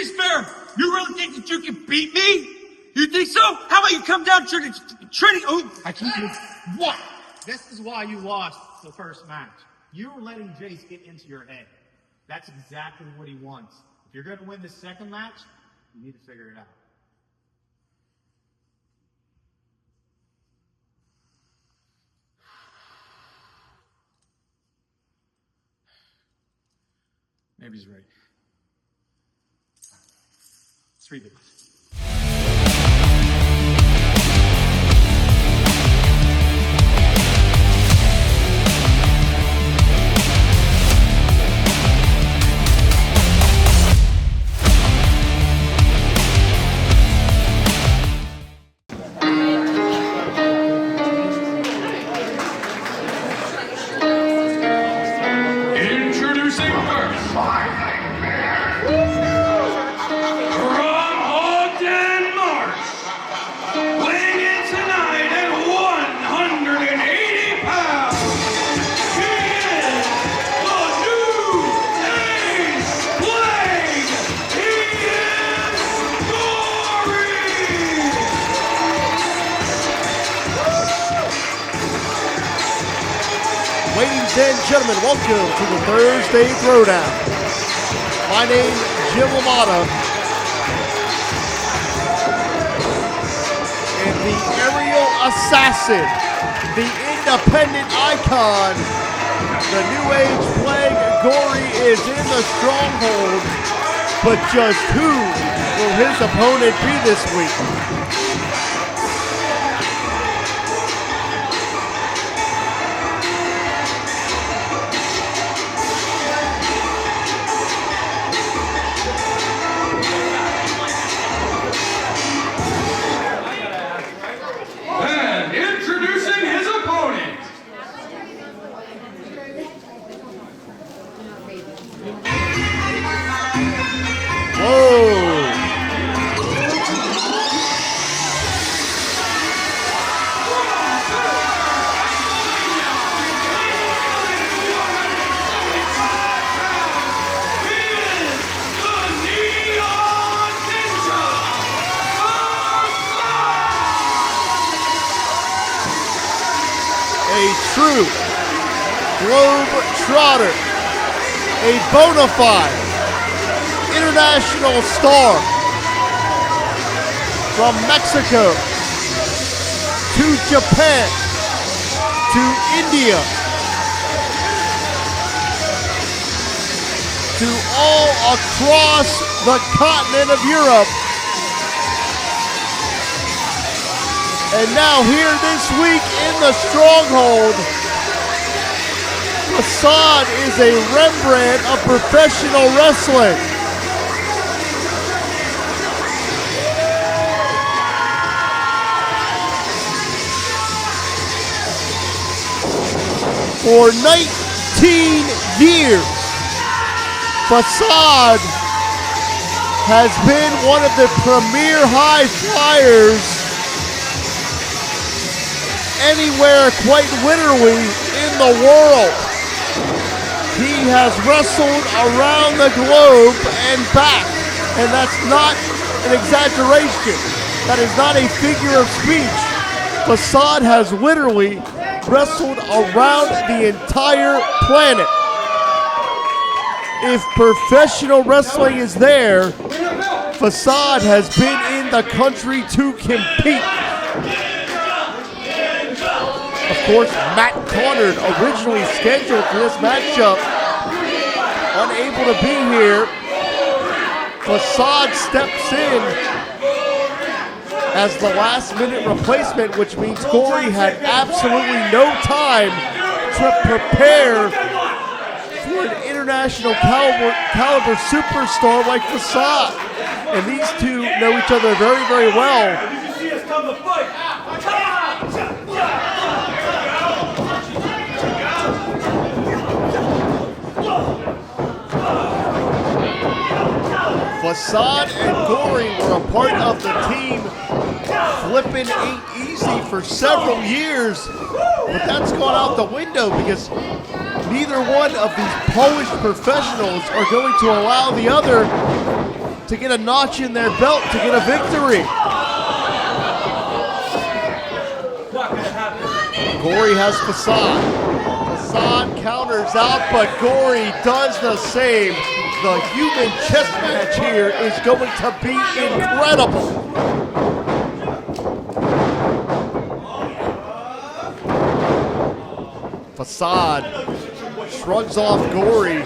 be fair. You really think that you can beat me? You think so? How about you come down to the training? Oh, I can't do what? This is why you lost the first match. You were letting Jace get into your head. That's exactly what he wants. If you're going to win the second match, you need to figure it out. Maybe he's right. Let's read it. Ladies and gentlemen, welcome to the Thursday Throwdown. My name is Jim LaMotta, and the aerial assassin, the independent icon, the New Age plague, Gory, is in the stronghold. But just who will his opponent be this week? True globe-trotter, a bona fide international star from Mexico to Japan to India to all across the continent of Europe. And now here this week in the Stronghold, Facade is a Rembrandt of professional wrestling. For 19 years, Facade has been one of the premier high flyers anywhere, quite literally, in the world. He has wrestled around the globe and back, and that's not an exaggeration. That is not a figure of speech. Facade has literally wrestled around the entire planet. If professional wrestling is there, Facade has been in the country to compete. Of course, Matt Conard, originally scheduled for this matchup, unable to be here. Facade steps in as the last-minute replacement, which means Gory had absolutely no time to prepare for an international caliber superstar like Facade. And these two know each other very, very well. You see us come to fight. Facade and Gory were a part of the team Flippin' Ain't Easy for several years, but that's gone out the window because neither one of these polished professionals are going to allow the other to get a notch in their belt to get a victory. Gory has Facade. Facade counters out, but Gory does the same. The human chess match here is going to be incredible. Facade shrugs off Gory.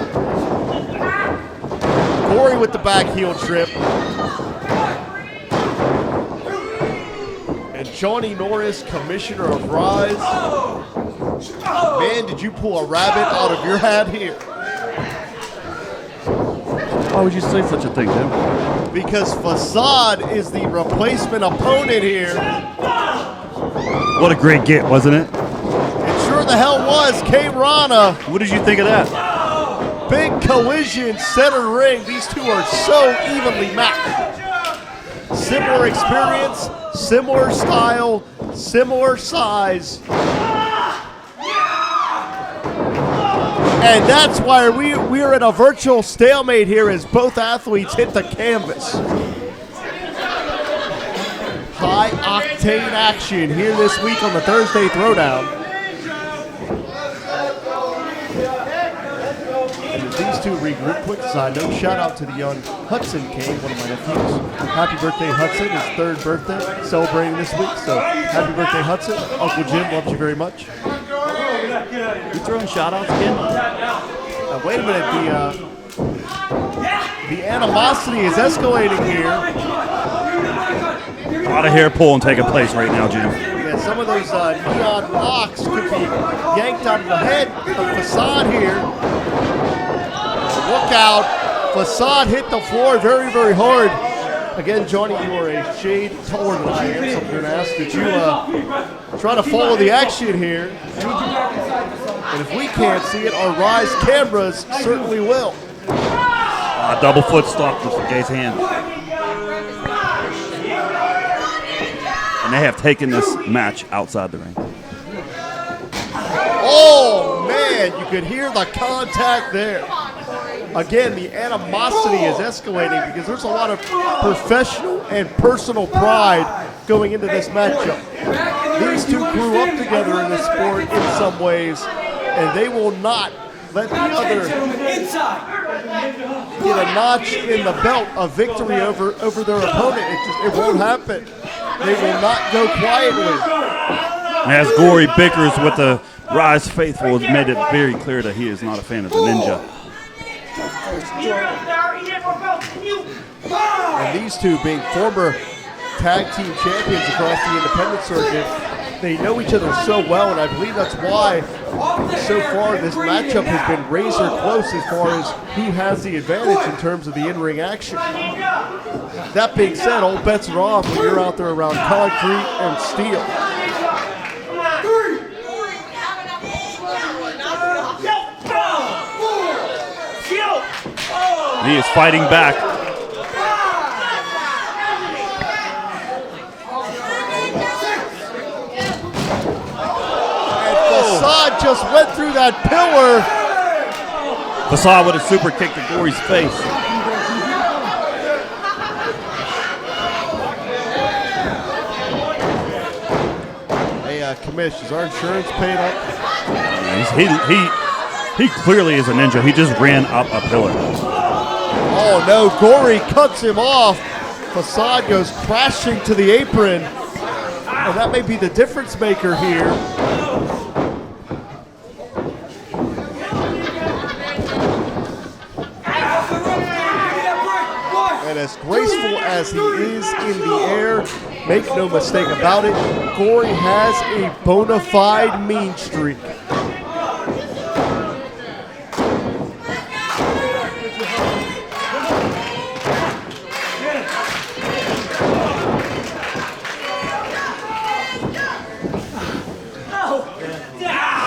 Gory with the back heel trip. And Johnny Norris, commissioner of Ryse. Man, did you pull a rabbit out of your hat here? Why would you say such a thing, Jim? Because Facade is the replacement opponent here. What a great get, wasn't it? It sure the hell was. K-Rana. What did you think of that? Big collision, center ring. These two are so evenly matched. Similar experience, similar style, similar size. And that's why we're in a virtual stalemate here as both athletes hit the canvas. High octane action here this week on the Thursday Throwdown. And as these two regroup, quick side note, shout out to the young Hudson King, one of my nephews. Happy birthday, Hudson, his third birthday, celebrating this week. So happy birthday, Hudson. Uncle Jim loves you very much. You throwing shout outs again? Now, wait a minute, the animosity is escalating here. A lot of hair pulling taking place right now, Jim. Yeah, some of those neon locks could be yanked out of the head of Facade here. Look out. Facade hit the floor very, very hard. Again, Johnny, you are a shade taller than I am, so I'm going to ask that you try to follow the action here. And if we can't see it, our Ryse cameras certainly will. Double foot stopped with Gay's hand. And they have taken this match outside the ring. Oh, man, you could hear the contact there. Again, the animosity is escalating because there's a lot of professional and personal pride going into this matchup. These two grew up together in this sport in some ways, and they will not let the other get a notch in the belt, a victory over their opponent. It won't happen. They will not go quietly. As Gory bickers with the Ryse faithful, has made it very clear that he is not a fan of the Ninja. And these two being former tag team champions across the independent circuit, they know each other so well, and I believe that's why so far this matchup has been razor close as far as who has the advantage in terms of the in-ring action. That being said, all bets are off when you're out there around concrete and steel. He is fighting back. And Facade just went through that pillar. Facade with a super kick to Gory's face. Hey, Commish, is our insurance paid up? He clearly is a ninja. He just ran up a pillar. Oh no, Gory cuts him off. Facade goes crashing to the apron. And that may be the difference maker here. And as graceful as he is in the air, make no mistake about it, Gory has a bona fide mean streak.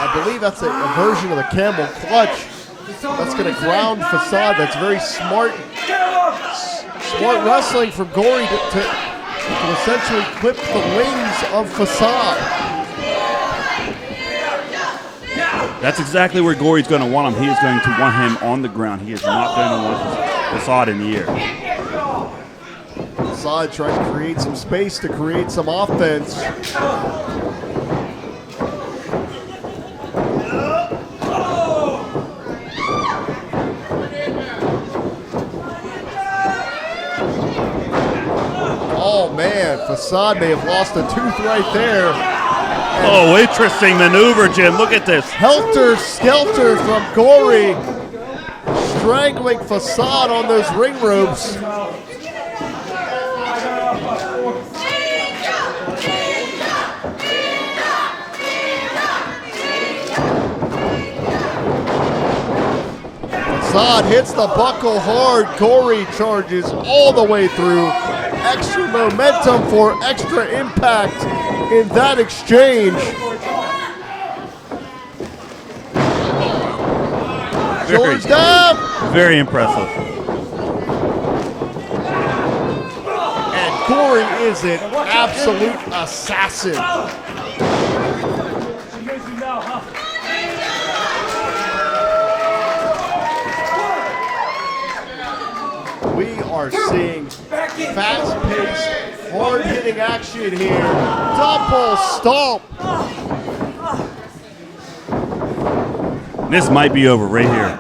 I believe that's a version of the camel clutch. That's going to ground Facade. That's very smart wrestling from Gory to essentially clip the wings of Facade. That's exactly where Gory's going to want him. He is going to want him on the ground. He is not going to want Facade in the air. Facade trying to create some space to create some offense. Oh man, Facade may have lost a tooth right there. Oh, interesting maneuver, Jim. Look at this. Helter Skelter from Gory, strangling Facade on those ring ropes. Facade hits the buckle hard. Gory charges all the way through. Extra momentum for extra impact in that exchange. Shoulders down. Very impressive. And Gory is an absolute assassin. We are seeing fast-paced, hard-hitting action here. Double stomp. This might be over right here.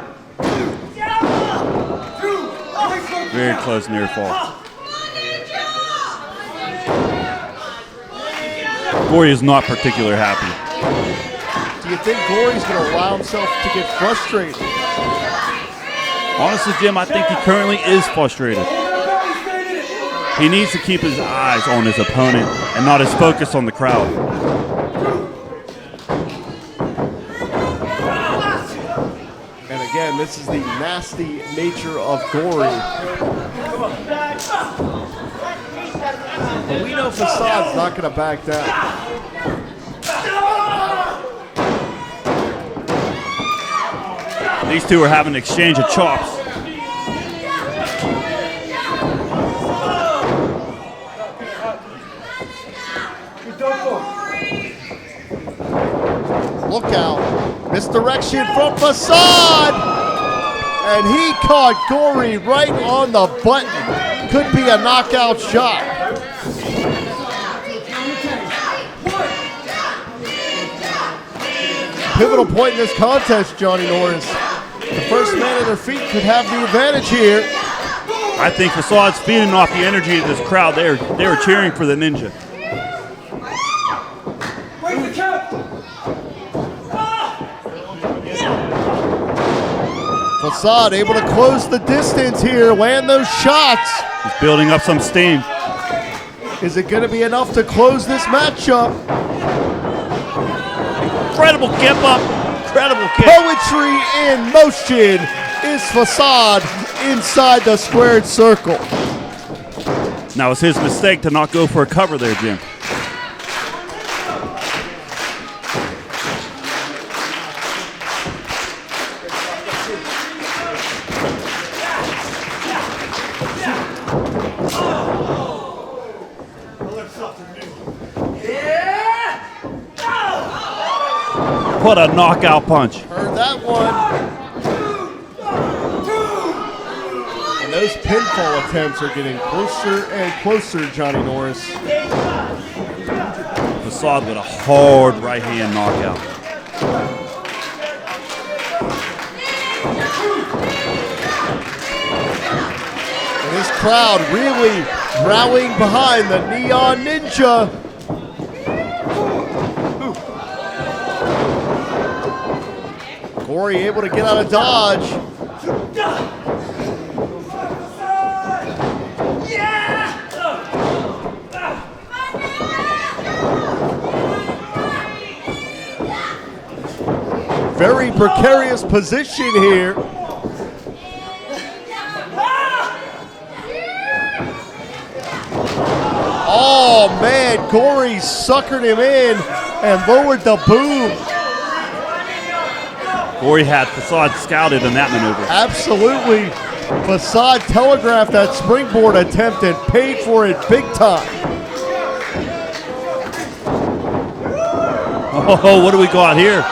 Very close near fall. Gory is not particularly happy. Do you think Gory's going to allow himself to get frustrated? Honestly, Jim, I think he currently is frustrated. He needs to keep his eyes on his opponent and not his focus on the crowd. And again, this is the nasty nature of Gory. But we know Facade's not going to back down. These two are having an exchange of chops. Look out. Misdirection from Facade. And he caught Gory right on the button. Could be a knockout shot. Pivotal point in this contest, Johnny Norris. The first man on their feet could have the advantage here. I think Facade's feeding off the energy of this crowd. They were cheering for the ninja. Facade able to close the distance here, land those shots. He's building up some steam. Is it going to be enough to close this matchup? Incredible give up. Incredible kick. Poetry in motion is Facade inside the squared circle. Now it's his mistake to not go for a cover there, Jim. What a knockout punch. Heard that one. And those pinfall attempts are getting closer and closer, Johnny Norris. Facade with a hard right hand knockout. And this crowd really rallying behind the Neon Ninja. Gory able to get out of dodge. Very precarious position here. Oh man, Gory suckered him in and lowered the boom. Gory had Facade scouted in that maneuver. Absolutely. Facade telegraphed that springboard attempt and paid for it big time. Oh, what do we got here?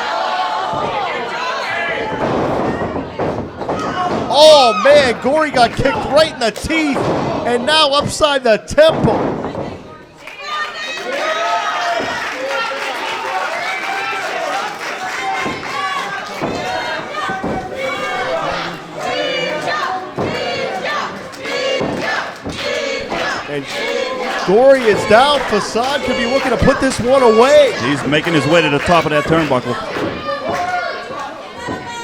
Oh, man, Gory got kicked right in the teeth and now upside the temple. And Gory is down. Facade could be looking to put this one away. He's making his way to the top of that turnbuckle.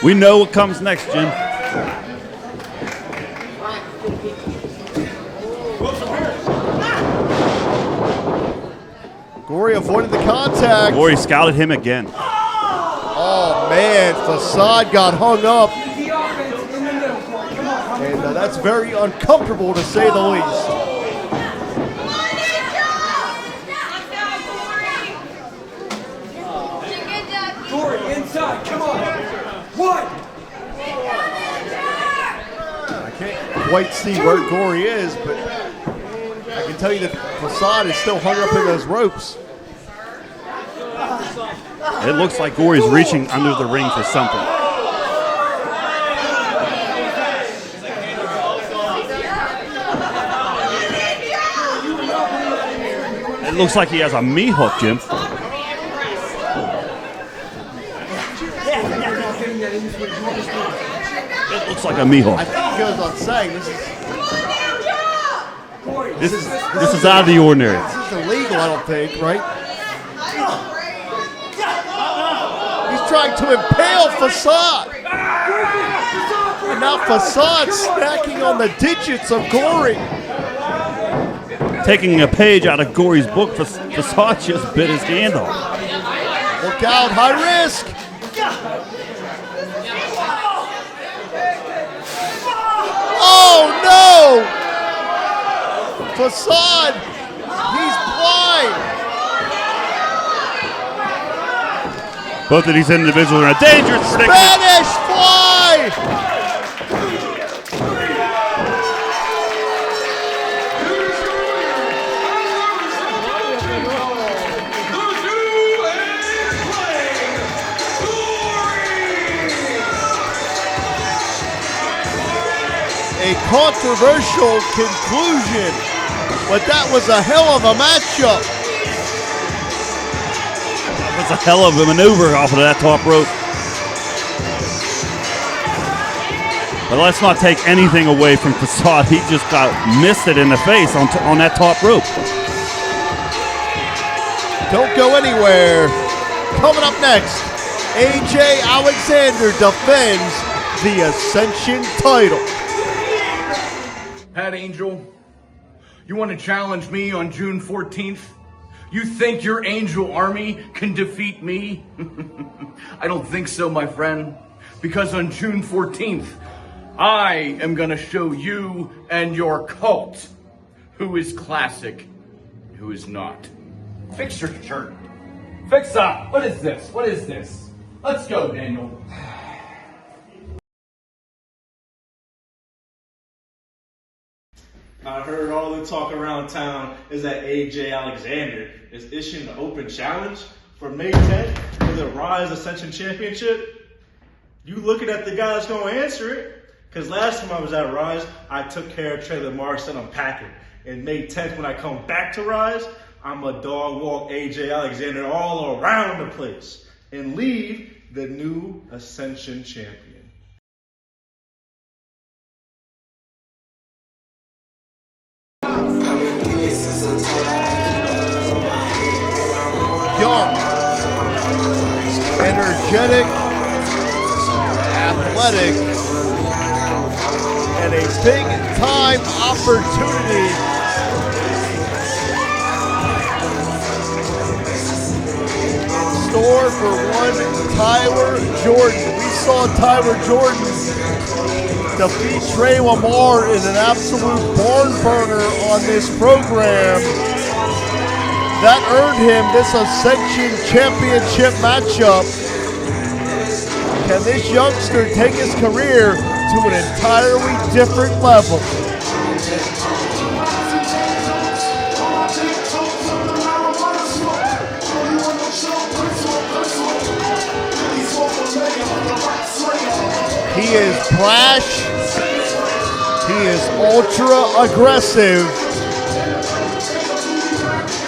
We know what comes next, Jim. Gory avoided the contact. Gory scouted him again. Oh, man, Facade got hung up. And that's very uncomfortable, to say the least. Inside, come on. What? I can't quite see where Gory is, but I can tell you that Facade is still hung up in those ropes. It looks like Gory's reaching under the ring for something. It looks like he has a knee hook, Jim. It looks like a knee hook. I think he goes on saying This is out of the ordinary. this is illegal, I don't think, right? He's trying to impale Facade. And now Facade snacking on the digits of Gory. Taking a page out of Gory's book, Facade just bit his hand off. Look out, high risk. Oh no! Facade, he's blind. Both of these individuals are in a dangerous stick. Spanish fly! A controversial conclusion, but that was a hell of a matchup. That's a hell of a maneuver off of that top rope. But let's not take anything away from Facade. He just got misted in the face on that top rope. Don't go anywhere. Coming up next, AJ Alexander defends the Ascension title. Pat Angel, you want to challenge me on June 14th? You think your Angel Army can defeat me? I don't think so, my friend. Because on June 14th, I am going to show you and your cult who is classic and who is not. Fix your shirt. Fix up. What is this? What is this? Let's go, Daniel. I heard all the talk around town is that AJ Alexander is issuing an open challenge for May 10th for the Ryse Ascension Championship. You looking at the guy that's going to answer it? Because last time I was at Ryse, I took care of Trailer Marks and Unpacking. And May 10th, when I come back to Ryse, I'm a dog walk AJ Alexander all around the place and leave the new Ascension champion. Young, energetic, athletic, and a big time opportunity. In store for one Tyler Jordan. We saw Tyler Jordan defeat Trey Lamar in an absolute barn burner on this program. That earned him this Ascension Championship matchup. Can this youngster take his career to an entirely different level? He is brash. He is ultra aggressive.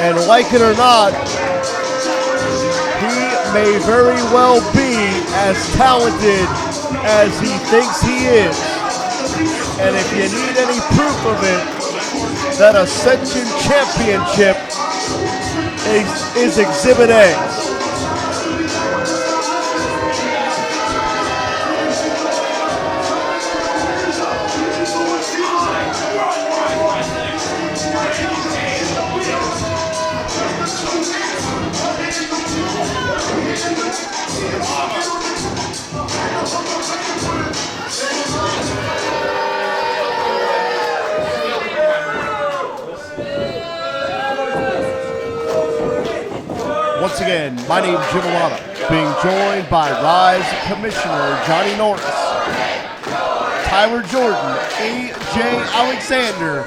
And like it or not, he may very well be as talented as he thinks he is. And if you need any proof of it, that Ascension Championship is Exhibit A. Once again, my name is Jim Alana, being joined by Ryse Commissioner Johnny Norris, Tyler Jordan, A.J. Alexander,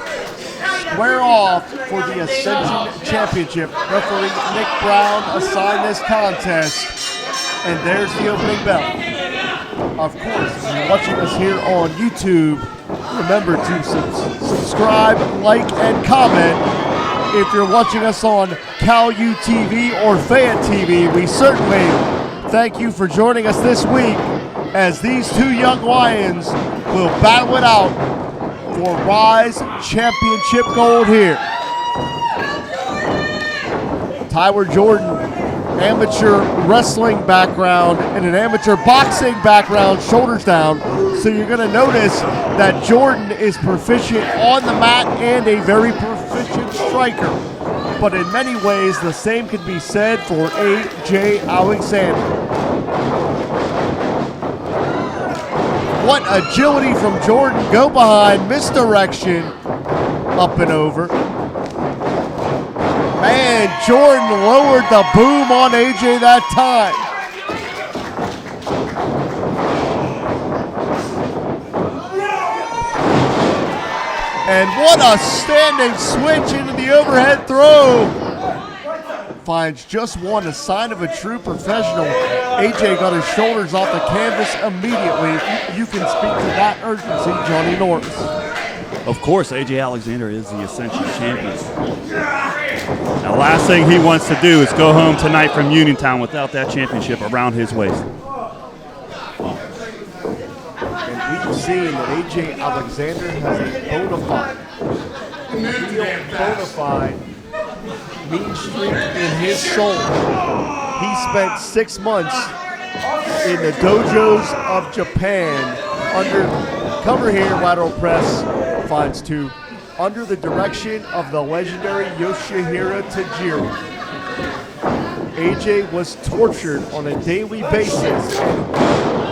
square off for the Ascension Championship. Referee Nick Brown assigned this contest, and there's the opening bell. Of course, if you're watching us here on YouTube, remember to subscribe, like, and comment. If you're watching us on Cal U TV or Fan TV, we certainly thank you for joining us this week as these two young lions will battle it out for Ryse Championship gold here. Tyler Jordan, amateur wrestling background and an amateur boxing background, shoulders down. So you're going to notice that Jordan is proficient on the mat and a very proficient striker. But in many ways, the same can be said for A.J. Alexander. What agility from Jordan. Go behind, misdirection, up and over. Man, Jordan lowered the boom on A.J. that time. And what a standing switch into the overhead throw. Finds just one, a sign of a true professional. AJ got his shoulders off the canvas immediately. You can speak to that urgency, Johnny Norris. Of course, AJ Alexander is the Ascension champion. The last thing he wants to do is go home tonight from Uniontown without that championship around his waist. We've seen that A.J. Alexander has a bona fide mean streak in his soul. He spent 6 months in the dojos of Japan cover here, lateral press, finds 2, under the direction of the legendary Yoshihiro Tajiri. AJ was tortured on a daily basis.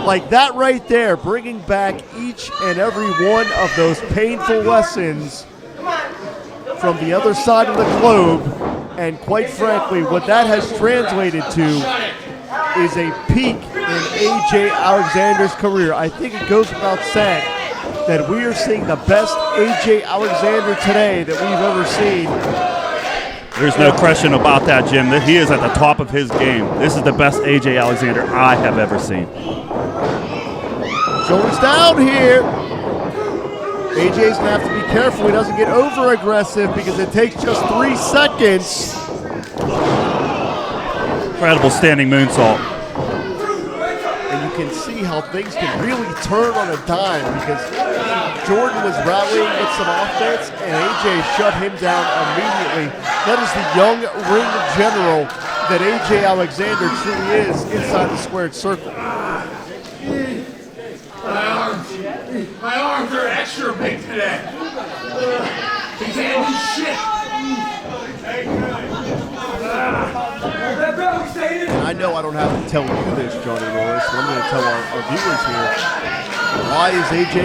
Like that right there, bringing back each and every one of those painful lessons from the other side of the globe. And quite frankly, what that has translated to is a peak in A.J. Alexander's career. I think it goes without saying that we are seeing the best A.J. Alexander today that we've ever seen. There's no question about that, Jim. He is at the top of his game. This is the best A.J. Alexander I have ever seen. Shoulders down here. AJ's gonna have to be careful he doesn't get over aggressive because it takes just 3 seconds. Incredible standing moonsault. And you can see how things can really turn on a dime because Jordan was rallying with some offense and AJ shut him down immediately. That is the young ring general that AJ Alexander truly is inside the squared circle. My arms are extra big today. He can't do shit. And I know I don't have to tell you this, Johnny Norris, but I'm going to tell our viewers here. Why is AJ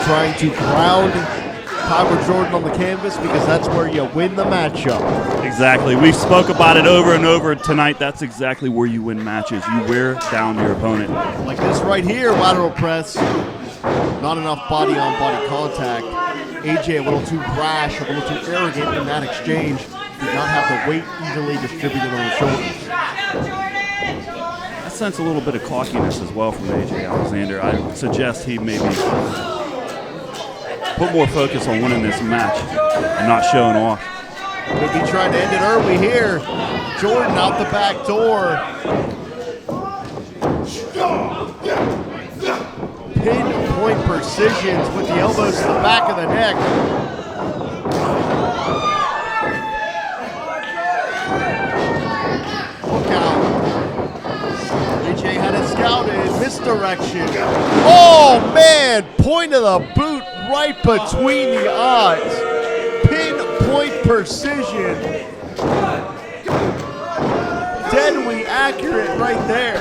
trying to ground Tyler Jordan on the canvas? Because that's where you win the matchup. Exactly. We spoke about it over and over tonight. That's exactly where you win matches. You wear down your opponent. Like this right here, lateral press. Not enough body-on-body contact. AJ a little too brash, a little too arrogant in that exchange. Did not have the weight evenly distributed on the shoulders. That's sense a little bit of cockiness as well from AJ Alexander. I would suggest he maybe put more focus on winning this match and not showing off. Could be trying to end it early here. Jordan out the back door. Pinpoint precisions with the elbows to the back of the neck. Look out. AJ had it scouted. Misdirection. Oh, man. Point of the boot right between the eyes. Pinpoint precision. Deadly accurate right there.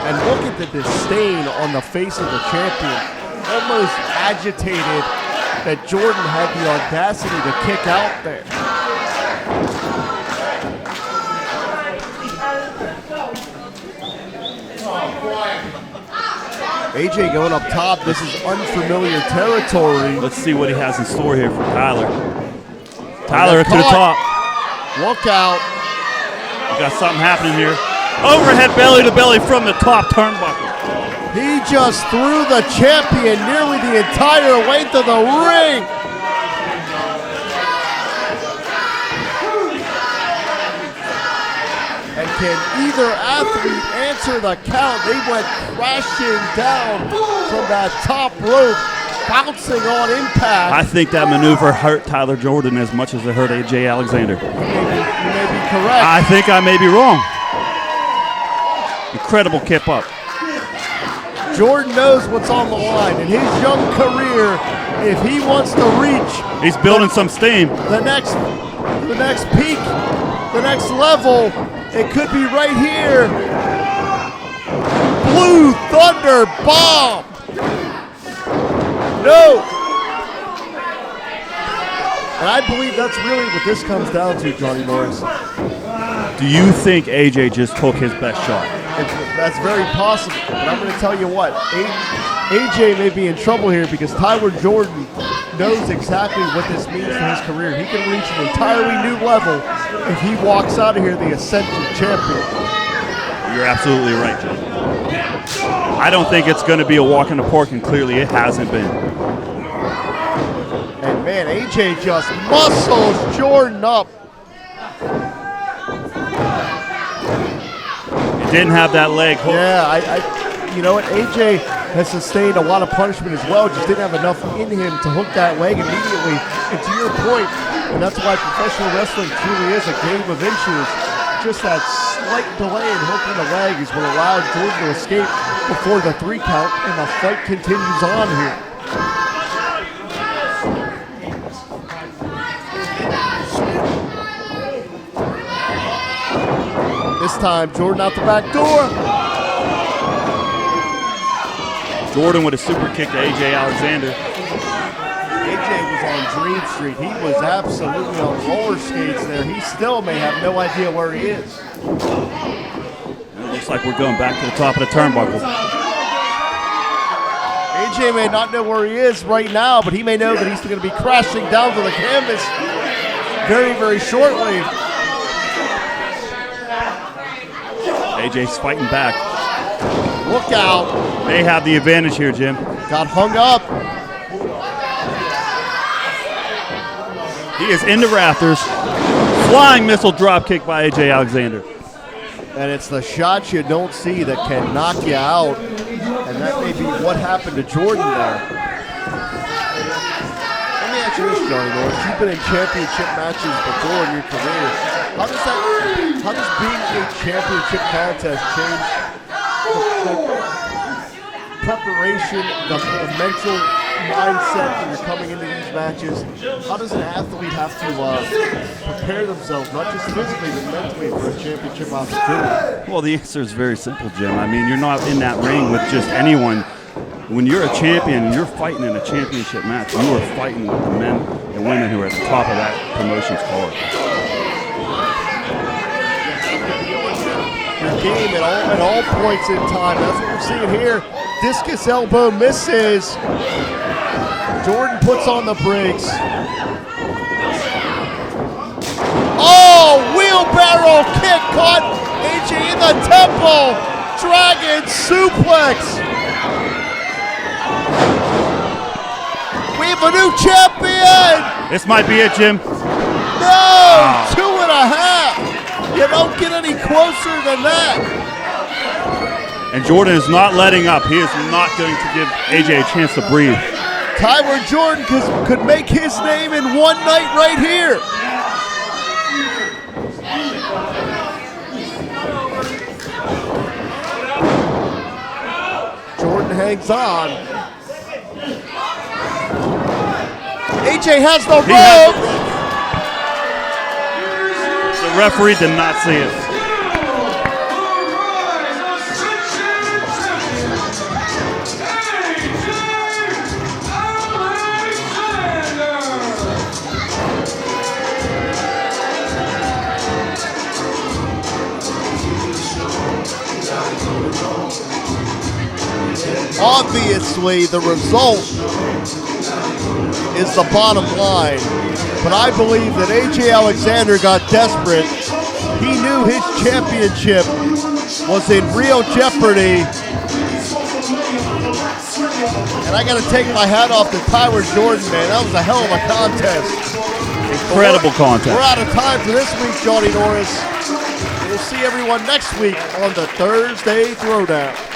And look at the disdain on the face of the champion. Almost agitated that Jordan had the audacity to kick out there. AJ going up top. This is unfamiliar territory. Let's see what he has in store here for Tyler. Tyler to the top. Look out. We got something happening here. Overhead belly to belly from the top turnbuckle. He just threw the champion nearly the entire length of the ring. And can either athlete answer the count? They went crashing down from that top rope, bouncing on impact. I think that maneuver hurt Tyler Jordan as much as it hurt AJ Alexander. You may be correct. I think I may be wrong. Incredible kip up. Jordan knows what's on the line in his young career. If he wants to reach, he's building some steam. The next peak, the next level, it could be right here. Blue Thunder Bomb. No. And I believe that's really what this comes down to, Johnny Norris. Do you think AJ just took his best shot? That's very possible. But I'm going to tell you what, AJ may be in trouble here because Tyler Jordan knows exactly what this means to his career. He can reach an entirely new level if he walks out of here the Ascension champion. You're absolutely right, Joe. I don't think it's going to be a walk in the park, and clearly it hasn't been. And man, AJ just muscles Jordan up. Didn't have that leg hook. Yeah, you know what? AJ has sustained a lot of punishment as well. Just didn't have enough in him to hook that leg immediately. And to your point, and that's why professional wrestling truly is a game of inches. Just that slight delay in hooking the leg is what allowed Jordan to escape before the 3 count, and the fight continues on here. This time, Jordan out the back door. Jordan with a super kick to AJ Alexander. AJ was on Dream Street. He was absolutely on roller skates there. He still may have no idea where he is. It looks like we're going back to the top of the turnbuckle. AJ may not know where he is right now, but he may know that he's going to be crashing down to the canvas very, very shortly. AJ's fighting back. Look out. They have the advantage here, Jim. Got hung up. He is in the rafters. Flying missile drop kick by AJ Alexander. And it's the shots you don't see that can knock you out. And that may be what happened to Jordan there. Let me ask you this, Johnny Norris. You've been in championship matches before in your career. How does being a championship contest change the preparation, the mental mindset when you're coming into these matches? How does an athlete have to prepare themselves, not just physically, but mentally for a championship opportunity? Well, the answer is very simple, Jim. I mean, you're not in that ring with just anyone. When you're a champion and you're fighting in a championship match, you are fighting with the men and women who are at the top of that promotion's card. Game at all points in time. That's what we're seeing here. Discus elbow misses. Jordan puts on the brakes. Oh, wheelbarrow kick caught AJ in the temple. Dragon suplex. We have a new champion. This might be it, Jim. No, 2.5. You don't get any closer than that. And Jordan is not letting up. He is not going to give AJ a chance to breathe. Tyler Jordan could make his name in one night right here. Jordan hangs on. AJ has the rope. The referee did not see it. Obviously, the result is the bottom line, but I believe that AJ Alexander got desperate. He knew his championship was in real jeopardy. And I got to take my hat off to Tyler Jordan, man. That was a hell of a contest. Incredible contest. We're out of time for this week, Johnny Norris. We'll see everyone next week on the Thursday Throwdown.